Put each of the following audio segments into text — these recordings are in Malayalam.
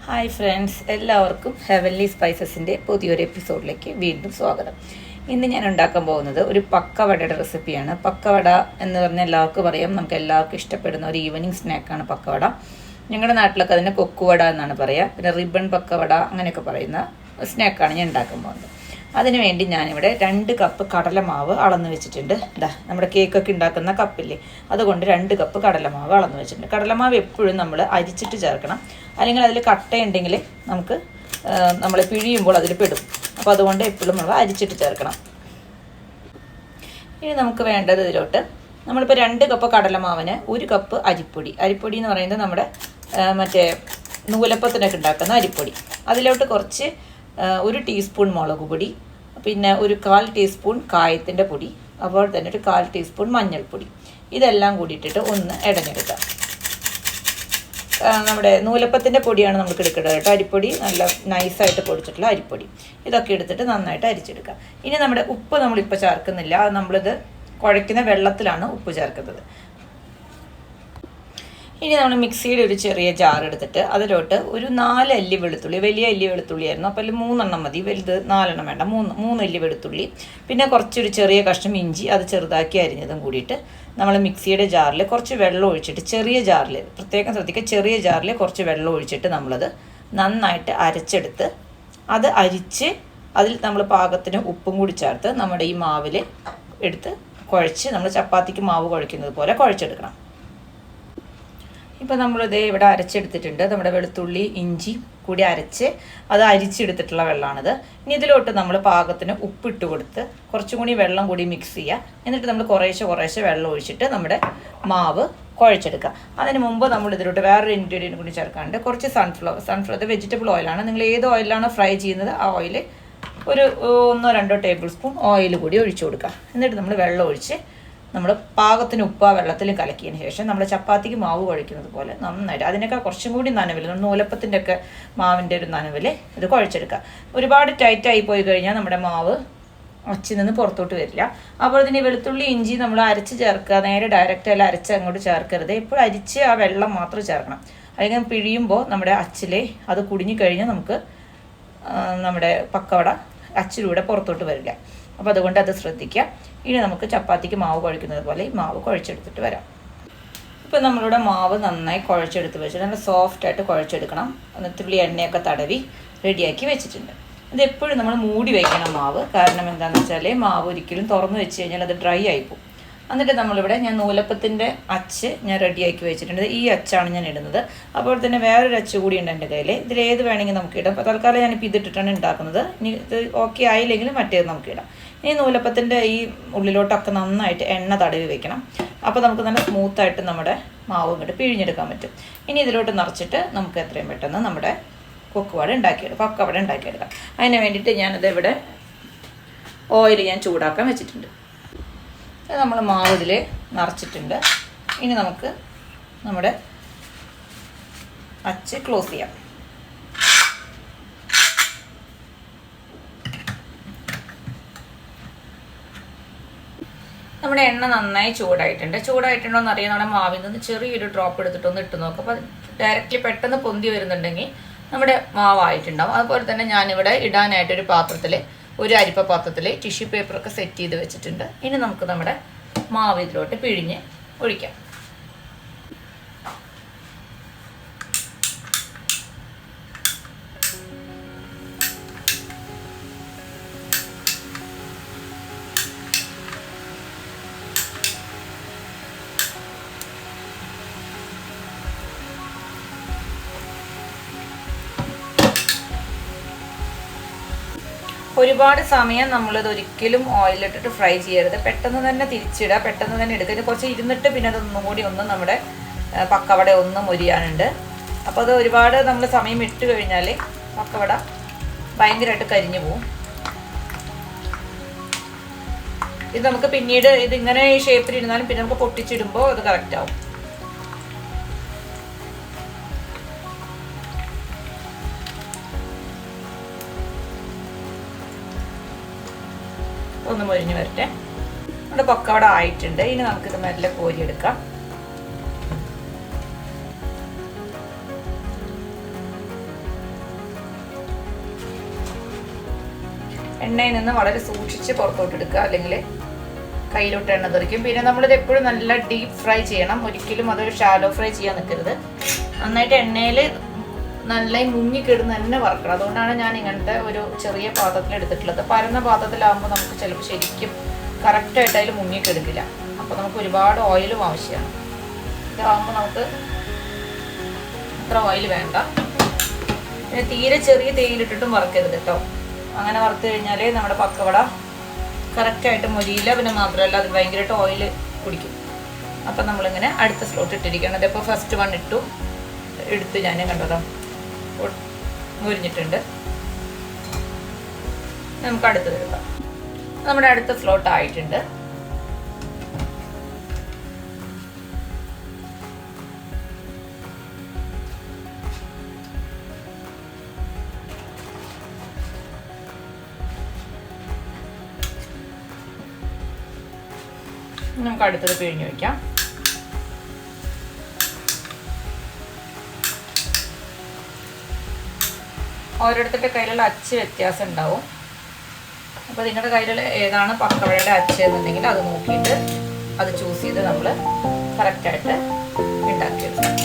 ഹായ് ഫ്രണ്ട്സ്, എല്ലാവർക്കും ഹെവൻലി സ്പൈസസിൻ്റെ പുതിയൊരു എപ്പിസോഡിലേക്ക് വീണ്ടും സ്വാഗതം. ഇന്ന് ഞാൻ ഉണ്ടാക്കാൻ പോകുന്നത് ഒരു പക്കവടയുടെ റെസിപ്പിയാണ്. പക്കവട എന്ന് പറഞ്ഞാൽ എല്ലാവർക്കും അറിയാം, നമുക്ക് എല്ലാവർക്കും ഇഷ്ടപ്പെടുന്ന ഒരു ഈവനിങ് സ്നാക്കാണ് പക്കവട. ഞങ്ങളുടെ നാട്ടിലൊക്കെ അതിനെ കൊക്കുവട എന്നാണ് പറയുക. പിന്നെ റിബൺ പക്കവട അങ്ങനെയൊക്കെ പറയുന്ന സ്നാക്കാണ് ഞാൻ ഉണ്ടാക്കാൻ പോകുന്നത്. അതിനുവേണ്ടി ഞാനിവിടെ 2 കപ്പ് കടലമാവ് അളന്ന് വെച്ചിട്ടുണ്ട്. നമ്മുടെ കേക്കൊക്കെ ഉണ്ടാക്കുന്ന കപ്പില്ലേ, അതുകൊണ്ട് 2 കപ്പ് കടലമാവ് അളന്ന് വെച്ചിട്ടുണ്ട്. കടലമാവ് എപ്പോഴും നമ്മൾ അരിച്ചിട്ട് ചേർക്കണം, അല്ലെങ്കിൽ അതിൽ കട്ടയുണ്ടെങ്കിൽ നമുക്ക് നമ്മൾ പിഴിയുമ്പോൾ അതിൽ പെടും. അപ്പോൾ അതുകൊണ്ട് എപ്പോഴും നമ്മൾ അരിച്ചിട്ട് ചേർക്കണം. ഇനി നമുക്ക് വേണ്ടത് ഇതിലോട്ട് നമ്മളിപ്പോൾ 2 കപ്പ് കടലമാവിന് 1 കപ്പ് അരിപ്പൊടി. അരിപ്പൊടി എന്ന് പറയുന്നത് നമ്മുടെ മറ്റേ നൂലപ്പത്തിനൊക്കെ ഉണ്ടാക്കുന്ന അരിപ്പൊടി. അതിലോട്ട് കുറച്ച് 1 ടീസ്പൂൺ മുളക് പൊടി, പിന്നെ 1/4 ടീസ്പൂൺ കായത്തിൻ്റെ പൊടി, അതുപോലെ തന്നെ 1/4 ടീസ്പൂൺ മഞ്ഞൾപ്പൊടി. ഇതെല്ലാം കൂടിയിട്ടിട്ട് ഒന്ന് ഇടഞ്ഞെടുക്കാം. നമ്മുടെ നൂലപ്പത്തിൻ്റെ പൊടിയാണ് നമുക്ക് എടുക്കേണ്ടത് കേട്ടോ. അരിപ്പൊടി നല്ല നൈസായിട്ട് പൊടിച്ചിട്ടുള്ള അരിപ്പൊടി. ഇതൊക്കെ എടുത്തിട്ട് നന്നായിട്ട് അരിച്ചെടുക്കാം. ഇനി നമ്മുടെ ഉപ്പ് നമ്മളിപ്പോൾ ചേർക്കുന്നില്ല, നമ്മളിത് കുഴയ്ക്കുന്ന വെള്ളത്തിലാണ് ഉപ്പ് ചേർക്കുന്നത്. ഇനി നമ്മൾ മിക്സിയുടെ ഒരു ചെറിയ ജാർ എടുത്തിട്ട് അതിലോട്ട് ഒരു 4 അല്ലി വെളുത്തുള്ളി, വലിയ അല്ലി വെളുത്തുള്ളിയായിരുന്നു, അപ്പോൾ അതിൽ 3 എണ്ണം മതി, വലുത് 4 എണ്ണം വേണ്ട, 3 അല്ലി വെളുത്തുള്ളി, പിന്നെ കുറച്ചൊരു ചെറിയ കഷ്ണം ഇഞ്ചി, അത് ചെറുതാക്കി അരിഞ്ഞതും കൂടിയിട്ട് നമ്മൾ മിക്സിയുടെ ജാറിൽ കുറച്ച് വെള്ളം ഒഴിച്ചിട്ട്, ചെറിയ ജാറിൽ പ്രത്യേകം ശ്രദ്ധിക്കുക, ചെറിയ ജാറിൽ കുറച്ച് വെള്ളം ഒഴിച്ചിട്ട് നമ്മളത് നന്നായിട്ട് അരച്ചെടുത്ത് അത് അരിച്ച് അതിൽ നമ്മൾ പാകത്തിന് ഉപ്പും കൂടി ചേർത്ത് നമ്മുടെ ഈ മാവിൽ എടുത്ത് കുഴച്ച് നമ്മൾ ചപ്പാത്തിക്ക് മാവ് കുഴയ്ക്കുന്നത് പോലെ കുഴച്ചെടുക്കണം. ഇപ്പോൾ നമ്മളിത് ഇവിടെ അരച്ചെടുത്തിട്ടുണ്ട്. നമ്മുടെ വെളുത്തുള്ളി ഇഞ്ചി കൂടി അരച്ച് അത് അരിച്ചെടുത്തിട്ടുള്ള വെള്ളമാണിത്. ഇനി ഇതിലോട്ട് നമ്മൾ പാകത്തിന് ഉപ്പിട്ട് കൊടുത്ത് കുറച്ചും കൂടി വെള്ളം കൂടി മിക്സ് ചെയ്യുക. എന്നിട്ട് നമ്മൾ കുറേശ്ശെ വെള്ളം ഒഴിച്ചിട്ട് നമ്മുടെ മാവ് കുഴച്ചെടുക്കുക. അതിന് മുമ്പ് നമ്മൾ ഇതിലോട്ട് വേറൊരു ഇൻഗ്രീഡിയൻറ്റ് കൂടി ചേർക്കാനുണ്ട്. കുറച്ച് സൺഫ്ലവർ അത് വെജിറ്റബിൾ ഓയിലാണ്. നിങ്ങൾ ഏത് ഓയിലാണോ ഫ്രൈ ചെയ്യുന്നത് ആ ഓയിൽ ഒരു 1-2 ടേബിൾ സ്പൂൺ ഓയിൽ കൂടി ഒഴിച്ചു കൊടുക്കുക. എന്നിട്ട് നമ്മൾ വെള്ളം ഒഴിച്ച് നമ്മൾ പാകത്തിന് ഉപ്പ് ആ വെള്ളത്തിൽ കലക്കിയതിന് ശേഷം നമ്മൾ ചപ്പാത്തിക്ക് മാവ് കുഴയ്ക്കുന്നത് പോലെ നന്നായിട്ട് അതിനൊക്കെ കുറച്ചും കൂടി നനവിൽ, നൂലപ്പത്തിൻ്റെ ഒക്കെ മാവിൻ്റെ ഒരു നനവിൽ ഇത് കുഴച്ചെടുക്കുക. ഒരുപാട് ടൈറ്റായി പോയി കഴിഞ്ഞാൽ നമ്മുടെ മാവ് അച്ചിൽ നിന്ന് പുറത്തോട്ട് വരില്ല. അപ്പോൾ ഇതിന് വെളുത്തുള്ളി ഇഞ്ചി നമ്മൾ അരച്ച് ചേർക്കുക, നേരെ ഡയറക്റ്റ് അല്ല അരച്ച് അങ്ങോട്ട് ചേർക്കരുത്. എപ്പോഴും അരിച്ച് ആ വെള്ളം മാത്രം ചേർക്കണം. അല്ലെങ്കിൽ പിഴിയുമ്പോൾ നമ്മുടെ അച്ചിൽ അത് കുടുങ്ങി കഴിഞ്ഞാൽ നമുക്ക് നമ്മുടെ പക്കവട അച്ചിലൂടെ പുറത്തോട്ട് വരില്ല. അപ്പോൾ അതുകൊണ്ട് അത് ശ്രദ്ധിക്കുക. ഇനി നമുക്ക് ചപ്പാത്തിക്ക് മാവ് കുഴയ്ക്കുന്നത് പോലെ ഈ മാവ് കുഴച്ചെടുത്തിട്ട് വരാം. ഇപ്പോൾ നമ്മളിവിടെ മാവ് നന്നായി കുഴച്ചെടുത്ത് വെച്ചിട്ട് നല്ല സോഫ്റ്റായിട്ട് കുഴച്ചെടുക്കണം. തുള്ളി എണ്ണയൊക്കെ തടവി റെഡിയാക്കി വെച്ചിട്ടുണ്ട്. ഇത് എപ്പോഴും നമ്മൾ മൂടി വയ്ക്കണം മാവ്. കാരണം എന്താണെന്ന് വെച്ചാൽ മാവ് ഒരിക്കലും തുറന്ന് വെച്ച് കഴിഞ്ഞാൽ അത് ഡ്രൈ ആയിപ്പോവും. എന്നിട്ട് നമ്മളിവിടെ ഞാൻ നൂലപ്പത്തിൻ്റെ അച്ച് ഞാൻ റെഡിയാക്കി വെച്ചിട്ടുണ്ട്. ഈ അച്ചാണ് ഞാൻ ഇടുന്നത്. അപ്പോൾ തന്നെ വേറൊരു അച്ച് കൂടി ഉണ്ട് എൻ്റെ കയ്യിൽ. ഇതിലേത് വേണമെങ്കിൽ നമുക്ക് ഇടാം. അപ്പോൾ തൽക്കാലം ഞാനിപ്പോൾ ഇതിട്ടിട്ടാണ് ഉണ്ടാക്കുന്നത്. ഇനി ഇത് ഓക്കെ ആയില്ലെങ്കിൽ മറ്റേത് നമുക്ക് ഇടാം. ഇനി നൂലപ്പത്തിൻ്റെ ഈ ഉള്ളിലോട്ടൊക്കെ നന്നായിട്ട് എണ്ണ തടവി വെക്കണം. അപ്പോൾ നമുക്ക് നല്ല സ്മൂത്തായിട്ട് നമ്മുടെ മാവ് ഇങ്ങോട്ട് പിഴിഞ്ഞെടുക്കാൻ പറ്റും. ഇനി ഇതിലോട്ട് നിറച്ചിട്ട് നമുക്ക് എത്രയും പെട്ടെന്ന് നമ്മുടെ പക്കവട ഉണ്ടാക്കിയെടുക്കാം. അതിന് വേണ്ടിയിട്ട് ഞാനത് ഇവിടെ ഓയിൽ ഞാൻ ചൂടാക്കാൻ വെച്ചിട്ടുണ്ട്. നമ്മൾ മാവ് ഇതിൽ നിറച്ചിട്ടുണ്ട്. ഇനി നമുക്ക് നമ്മുടെ അച്ച് ക്ലോസ് ചെയ്യാം. നമ്മുടെ എണ്ണ നന്നായി ചൂടായിട്ടുണ്ടോ എന്ന് അറിയാൻ നമ്മുടെ മാവിൽ നിന്ന് ചെറിയൊരു ഡ്രോപ്പ് എടുത്തിട്ടൊന്ന് ഇട്ട് നോക്കും. അപ്പോൾ ഡയറക്റ്റ്ലി പെട്ടെന്ന് പൊന്തി വരുന്നുണ്ടെങ്കിൽ നമ്മുടെ മാവായിട്ടുണ്ടാവും. അതുപോലെ തന്നെ ഞാനിവിടെ ഇടാനായിട്ടൊരു പാത്രത്തിൽ, ഒരു അരിപ്പ പാത്രത്തിൽ ടിഷ്യൂ പേപ്പറൊക്കെ സെറ്റ് ചെയ്ത് വെച്ചിട്ടുണ്ട്. ഇനി നമുക്ക് നമ്മുടെ മാവ് ഇതിലോട്ട് പിഴിഞ്ഞ് ഒഴിക്കാം. ഒരുപാട് സമയം നമ്മളിത് ഒരിക്കലും ഓയിലിട്ടിട്ട് ഫ്രൈ ചെയ്യരുത്. പെട്ടെന്ന് തന്നെ തിരിച്ചിടുക, പെട്ടെന്ന് തന്നെ എടുക്കുക. ഇത് കുറച്ച് ഇരുന്നിട്ട് പിന്നെ അതൊന്നും കൂടി നമ്മുടെ പക്കവട ഒന്ന് മൊരിയാനുണ്ട്. അപ്പോൾ അത് ഒരുപാട് നമ്മൾ സമയം ഇട്ട് കഴിഞ്ഞാൽ പക്കവട ഭയങ്കരമായിട്ട് കരിഞ്ഞു പോവും. ഇത് നമുക്ക് പിന്നീട് ഇതിങ്ങനെ ഈ ഷേപ്പിലിരുന്നാലും പിന്നെ നമുക്ക് പൊട്ടിച്ചിടുമ്പോൾ അത് കറക്റ്റ് ആവും. ഒന്ന് മൊരിഞ്ഞ് വരട്ടെ. നമ്മുടെ പക്കവട ആയിട്ടുണ്ട്. ഇനി നമുക്കിത് മെല്ലെ കോരിയെടുക്കാം. എണ്ണയിൽ നിന്ന് വളരെ സൂക്ഷിച്ച് പുറത്തോട്ട് എടുക്കുക, അല്ലെങ്കിൽ കയ്യിലോട്ട് എണ്ണ തെറിക്കും. പിന്നെ നമ്മളിത് എപ്പോഴും നല്ല ഡീപ്പ് ഫ്രൈ ചെയ്യണം, ഒരിക്കലും അതൊരു ഷാലോ ഫ്രൈ ചെയ്യാൻ നിൽക്കരുത്. നന്നായിട്ട് എണ്ണയിൽ നല്ല മുങ്ങിക്കിടുന്ന് തന്നെ വറക്കണം. അതുകൊണ്ടാണ് ഞാൻ ഇങ്ങനത്തെ ഒരു ചെറിയ പാത്രത്തിൽ എടുത്തിട്ടുള്ളത്. പരന്ന പാത്രത്തിലാകുമ്പോൾ നമുക്ക് ചിലപ്പോൾ ശരിക്കും കറക്റ്റായിട്ട് അതിൽ മുങ്ങിക്കിടുക്കില്ല. അപ്പോൾ നമുക്ക് ഒരുപാട് ഓയിലും ആവശ്യമാണ്. ഇതാകുമ്പോൾ നമുക്ക് അത്ര ഓയിൽ വേണ്ട. പിന്നെ തീരെ ചെറിയ തേയിലിട്ടിട്ടും വറുക്കരുത് കേട്ടോ. അങ്ങനെ വറുത്ത് കഴിഞ്ഞാൽ നമ്മുടെ പക്കവട കറക്റ്റായിട്ട് മൊരിയില്ല. പിന്നെ മാത്രമല്ല അത് ഭയങ്കരമായിട്ട് ഓയിൽ കുടിക്കും. അപ്പം നമ്മളിങ്ങനെ അടുത്ത സ്ലോട്ട് ഇട്ടിരിക്കുകയാണ്. അതിപ്പോൾ ഫസ്റ്റ് വൺ എടുത്ത് ഞാൻ കണ്ടതോ മുരിഞ്ഞിട്ടുണ്ട്. നമുക്ക് അടുത്തത് എടുക്കാം. നമ്മുടെ അടുത്ത സ്ലോട്ട് ആയിട്ടുണ്ട്. നമുക്ക് അടുത്തത് പിഴിഞ്ഞു വയ്ക്കാം. ഓരോരുത്തരുടെ കയ്യിലുള്ള അച്ച് വ്യത്യാസം ഉണ്ടാവും. അപ്പോൾ നിങ്ങളുടെ കയ്യിലുള്ള ഏതാണ് പക്കവടയുടെ അച്ച് എന്നുണ്ടെങ്കിൽ അത് നോക്കിയിട്ട് അത് ചൂസ് ചെയ്ത് നമ്മൾ കറക്റ്റായിട്ട് ഉണ്ടാക്കിയെടുക്കും.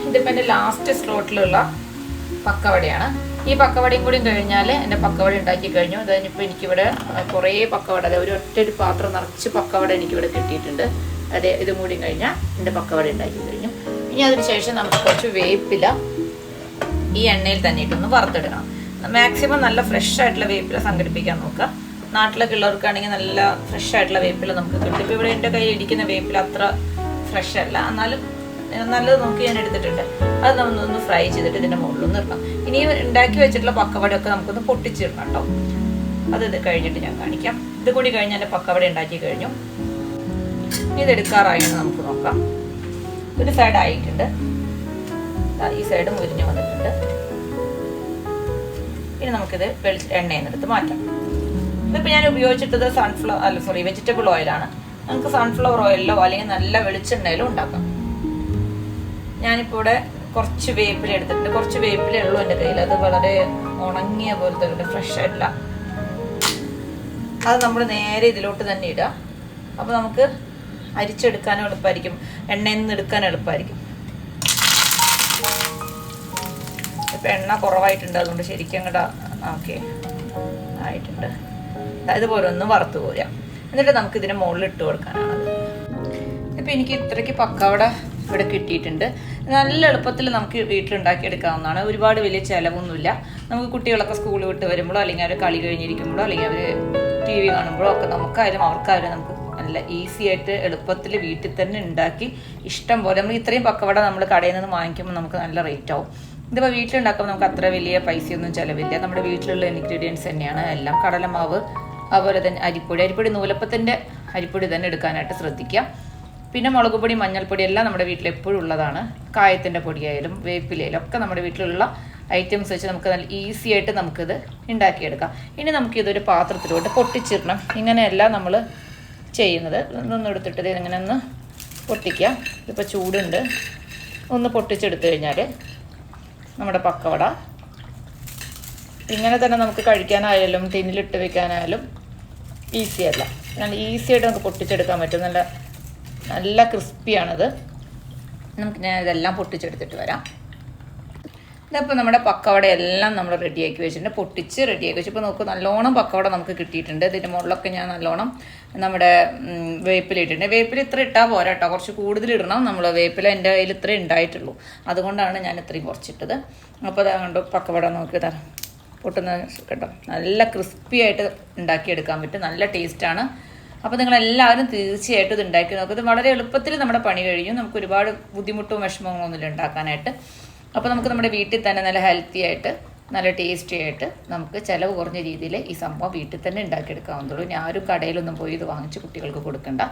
ഇതിപ്പോൾ എൻ്റെ ലാസ്റ്റ് സ്ലോട്ടിലുള്ള പക്കവടയാണ്. ഈ പക്കവടയും കൂടി കഴിഞ്ഞാൽ എൻ്റെ പക്കവട ഉണ്ടാക്കി കഴിഞ്ഞു. അതിനിപ്പോൾ എനിക്കിവിടെ കുറേ പക്കവട, അതായത് ഒരു പാത്രം നിറച്ച് പക്കവട എനിക്കിവിടെ കിട്ടിയിട്ടുണ്ട്. അതെ, ഇതും കൂടി കഴിഞ്ഞാൽ എൻ്റെ പക്കവട ഉണ്ടാക്കി കഴിഞ്ഞു. ഇനി അതിന് ശേഷം നമുക്ക് കുറച്ച് വേപ്പില ഈ എണ്ണയിൽ തന്നെ ഇട്ടൊന്ന് വറുത്തിടണം. മാക്സിമം നല്ല ഫ്രഷ് ആയിട്ടുള്ള വേപ്പില സംഘടിപ്പിക്കാൻ നോക്കുക. നാട്ടിലൊക്കെ ഉള്ളവർക്കാണെങ്കിൽ നല്ല ഫ്രഷ് ആയിട്ടുള്ള വേപ്പില നമുക്ക് കിട്ടും. ഇപ്പോൾ ഇവിടെ എൻ്റെ കയ്യിൽ ഇരിക്കുന്ന വേപ്പില അത്ര ഫ്രഷ് അല്ല, എന്നാലും നല്ലത് നോക്കി ഞാൻ എടുത്തിട്ടുണ്ട്. അത് നമ്മളൊന്ന് ഫ്രൈ ചെയ്തിട്ട് ഇതിൻ്റെ മുകളിലൊന്ന് ഇടണം. ഇനി ഉണ്ടാക്കി വെച്ചിട്ടുള്ള പക്കവടയൊക്കെ നമുക്കൊന്ന് പൊട്ടിച്ചിടണം കേട്ടോ. ഇത് കഴിഞ്ഞിട്ട് ഞാൻ കാണിക്കാം. ഇത് കൂടി കഴിഞ്ഞാൽ പക്കവട ഉണ്ടാക്കി കഴിഞ്ഞു. ഇതെടുക്കാറായി നമുക്ക് നോക്കാം. ഒരു സൈഡ് ആയിട്ടുണ്ട്, ഈ സൈഡ് മുരിഞ്ഞ് വന്നിട്ടുണ്ട്. ഇനി നമുക്കിത് എണ്ണയിൽ നിന്നെടുത്ത് മാറ്റാം. ഇതിപ്പോൾ ഞാൻ ഉപയോഗിച്ചിട്ടത് വെജിറ്റബിൾ ഓയിലാണ്. നമുക്ക് സൺഫ്ലവർ ഓയിലിലോ അല്ലെങ്കിൽ നല്ല വെളിച്ചെണ്ണയിലോ ഉണ്ടാക്കാം. ഞാനിപ്പോൾ ഇവിടെ കുറച്ച് വേപ്പില എടുത്തിട്ടുണ്ട്. കുറച്ച് വേപ്പിലേ ഉള്ളൂ എൻ്റെ കയ്യിൽ. അത് വളരെ ഉണങ്ങിയ പോലത്തെ ഫ്രഷ് ആയിട്ടില്ല. അത് നമ്മൾ നേരെ ഇതിലോട്ട് തന്നെ ഇടുക. അപ്പോൾ നമുക്ക് അരിച്ചെടുക്കാനും എളുപ്പമായിരിക്കും, എണ്ണയിൽ നിന്ന് എടുക്കാൻ എളുപ്പമായിരിക്കും. ഇപ്പം എണ്ണ കുറവായിട്ടുണ്ട്, അതുകൊണ്ട് ശരിക്കും അങ്ങോട്ട് ഓക്കെ ആയിട്ടുണ്ട്. ഇതുപോലെ ഒന്ന് വറുത്ത് പോരാം. എന്നിട്ട് നമുക്ക് ഇതിന് മുകളിൽ ഇട്ട് കൊടുക്കാനാണത്. ഇപ്പം എനിക്ക് ഇത്രയ്ക്ക് പക്കവട ഇവിടെ കിട്ടിയിട്ടുണ്ട്. നല്ല എളുപ്പത്തിൽ നമുക്ക് വീട്ടിലുണ്ടാക്കിയെടുക്കാവുന്നതാണ്. ഒരുപാട് വലിയ ചിലവൊന്നുമില്ല. നമുക്ക് കുട്ടികളൊക്കെ സ്കൂൾ വിട്ട് വരുമ്പോഴോ അല്ലെങ്കിൽ അവർ കളി കഴിഞ്ഞിരിക്കുമ്പോഴോ അല്ലെങ്കിൽ അവർ TV കാണുമ്പോഴോ ഒക്കെ നമുക്കായാലും അവർക്കായാലും നമുക്ക് നല്ല ഈസി ആയിട്ട് എളുപ്പത്തിൽ വീട്ടിൽ തന്നെ ഉണ്ടാക്കി ഇഷ്ടം പോലെ. നമ്മൾ ഇത്രയും പക്കവട നമ്മൾ കടയിൽ നിന്ന് വാങ്ങിക്കുമ്പോൾ നമുക്ക് നല്ല റേറ്റ് ആവും. ഇതിപ്പോൾ വീട്ടിലുണ്ടാക്കുമ്പോൾ നമുക്ക് അത്ര വലിയ പൈസയൊന്നും ചിലവില്ല. നമ്മുടെ വീട്ടിലുള്ള ഇൻഗ്രീഡിയൻസ് തന്നെയാണ് എല്ലാം. കടലമാവ്, അതുപോലെ തന്നെ അരിപ്പൊടി നൂലപ്പത്തിൻ്റെ അരിപ്പൊടി തന്നെ എടുക്കാനായിട്ട് ശ്രദ്ധിക്കുക. പിന്നെ മുളക് പൊടി, മഞ്ഞൾപ്പൊടി എല്ലാം നമ്മുടെ വീട്ടിൽ എപ്പോഴും ഉള്ളതാണ്. കായത്തിൻ്റെ പൊടിയായാലും വേപ്പിലയിലും ഒക്കെ നമ്മുടെ വീട്ടിലുള്ള ഐറ്റംസ് വെച്ച് നമുക്ക് നല്ല ഈസി ആയിട്ട് നമുക്കിത് ഉണ്ടാക്കിയെടുക്കാം. ഇനി നമുക്കിതൊരു പാത്രത്തിലോട്ട് പൊട്ടിച്ചിടണം. ഇങ്ങനെയല്ല നമ്മൾ ചെയ്യുന്നത്. ഒന്നൊന്നും എടുത്തിട്ട് ഇങ്ങനെ ഒന്ന് പൊട്ടിക്കുക. ഇതിപ്പോൾ ചൂടുണ്ട്. ഒന്ന് പൊട്ടിച്ചെടുത്തു കഴിഞ്ഞാൽ നമ്മുടെ പക്കവട ഇങ്ങനെ തന്നെ നമുക്ക് കഴിക്കാനായാലും ടിന്നിലിട്ട് വെക്കാനായാലും ഈസിയല്ല. നല്ല ഈസി ആയിട്ട് നമുക്ക് പൊട്ടിച്ചെടുക്കാൻ പറ്റും. നല്ല ക്രിസ്പിയാണത്. നമുക്ക് ഞാൻ ഇതെല്ലാം പൊട്ടിച്ചെടുത്തിട്ട് വരാം. ഇതിപ്പോൾ നമ്മുടെ പക്കവട എല്ലാം നമ്മൾ റെഡിയാക്കി വെച്ചിട്ടുണ്ട്. പൊട്ടിച്ച് റെഡിയാക്കി വെച്ചു. ഇപ്പോൾ നോക്കൂ, നല്ലോണം പക്കവട നമുക്ക് കിട്ടിയിട്ടുണ്ട്. ഇതിൻ്റെ മുകളിലൊക്കെ ഞാൻ നല്ലോണം നമ്മുടെ വേപ്പില ഇട്ടിട്ടുണ്ട്. വേപ്പില ഇത്ര ഇട്ടാൽ പോരാ കേട്ടോ, കുറച്ച് കൂടുതൽ ഇടണം. നമ്മൾ വേപ്പില എൻ്റെ കയ്യിൽ ഇത്രേ ഉണ്ടായിട്ടുള്ളൂ, അതുകൊണ്ടാണ് ഞാൻ ഇത്രയും കുറച്ചിട്ടത്. അപ്പോൾ അത് കണ്ടു പക്കവട നോക്കി തരാം പൊട്ടുന്ന കേട്ടോ. നല്ല ക്രിസ്പി ആയിട്ട് ഉണ്ടാക്കിയെടുക്കാൻ പറ്റും. നല്ല ടേസ്റ്റാണ്. അപ്പോൾ നിങ്ങളെല്ലാവരും തീർച്ചയായിട്ടും ഇത് ഉണ്ടാക്കി നോക്കുക. ഇത് വളരെ എളുപ്പത്തിൽ നമ്മുടെ പണി കഴിയും. നമുക്ക് ഒരുപാട് ബുദ്ധിമുട്ടും വിഷമങ്ങളൊന്നുമില്ല ഉണ്ടാക്കാനായിട്ട്. അപ്പോൾ നമുക്ക് നമ്മുടെ വീട്ടിൽ തന്നെ നല്ല ഹെൽത്തി ആയിട്ട് നല്ല ടേസ്റ്റി ആയിട്ട് നമുക്ക് ചിലവ് കുറഞ്ഞ രീതിയിൽ ഈ സംഭവം വീട്ടിൽ തന്നെ ഉണ്ടാക്കിയെടുക്കാവുന്നതുള്ളൂ. ഞാനും കടയിലൊന്നും പോയി ഇത് വാങ്ങിച്ച് കുട്ടികൾക്ക് കൊടുക്കണ്ട.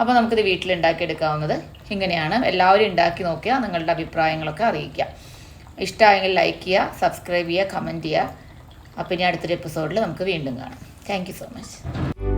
അപ്പോൾ നമുക്കിത് വീട്ടിൽ ഉണ്ടാക്കിയെടുക്കാവുന്നത് ഇങ്ങനെയാണ്. എല്ലാവരും ഉണ്ടാക്കി നോക്കുക, നിങ്ങളുടെ അഭിപ്രായങ്ങളൊക്കെ അറിയിക്കുക. ഇഷ്ടമായെങ്കിൽ ലൈക്ക് ചെയ്യുക, സബ്സ്ക്രൈബ് ചെയ്യുക, കമൻറ്റ് ചെയ്യുക. അപ്പോൾ ഇനി അടുത്തൊരു എപ്പിസോഡിൽ നമുക്ക് വീണ്ടും കാണാം. Thank you so much.